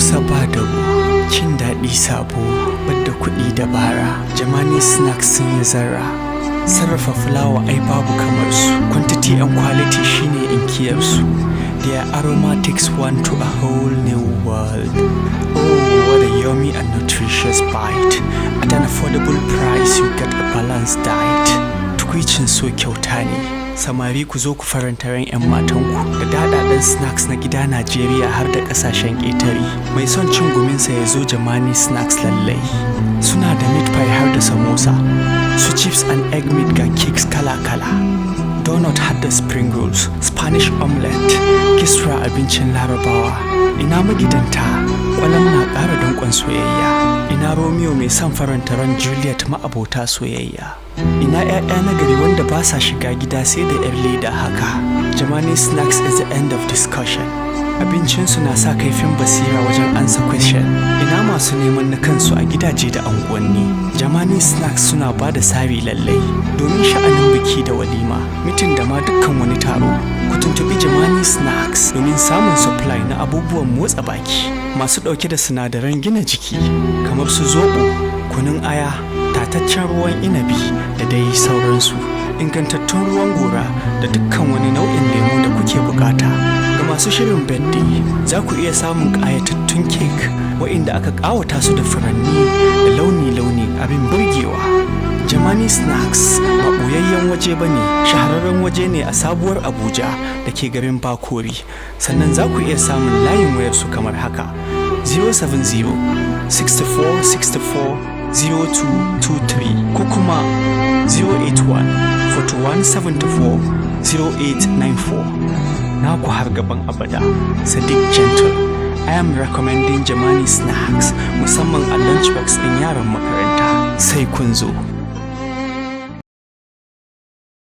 Hausa ba da cin daɗi sabo, badda kuɗi dabara. Jamani snacks sun yi zarra, sarrafa fulawa ai babu kamar su. Quantity and quality shine inkiyarsu. Their aromatics want to a whole new world. Oh, what a yummy and nutritious bite. At an affordable price you get a balanced diet. Tukwicin so kyauta ne. Samari ku zo ku faranta ran 'yan matanku da daɗaɗɗen snacks na gida Najeriya har da ƙasashen ƙetare. Mai son cin guminsa ya zo Jamani snacks lallai. Suna da meat pie har da samosa, su chips and egg meat ga cakes kala-kala. Donut har da spring rolls, Spanish omelette, kisra abincin Larabawa. Ina magidanta, ƙwalam na ƙara danƙon soyayya. Ina Romeo mai son faranta ran Juliet ma'abota soyayya. Ina 'ya'ya na gari wanda ba sa shiga gida sai da 'yar leda haka. Jamani snacks is the end of discussion. Abincinsu na sa kaifin basira wajen ansa question. Ina masu neman na kansu a gidaje da anguwanni. Jamani snacks suna ba da sari lallai domin sha'anin biki da walima, mitin da ma dukkan wani taro. Ku tuntuɓi Jamani snacks domin samun supply na abubuwan motsa baki masu ɗauke da sinadaran gina jiki kamar su zoɓo, kunun aya, tataccen ruwan inabi da dai sauransu. Ingantattun ruwan gora da dukkan wani nau'in lemu da kuke bukata. Ga masu shirin birthday za ku iya samun ƙayatattun cake waɗanda aka ƙawata su da furanni da launi-launi abin burgewa. Jamani snacks ba ɓoyayyen waje ba ne, shahararren waje ne a sabuwar Abuja da ke garin Bakori. Sannan za ku iya samun layin wayarsu kamar haka: 070 64 64 0223 ko kuma 081 41 74 0894. Naku har gaban abada, Sadiq Gentle. I am recommending Jamani snacks musamman a lunchbox ɗin yaran makaranta. Sai kun zo.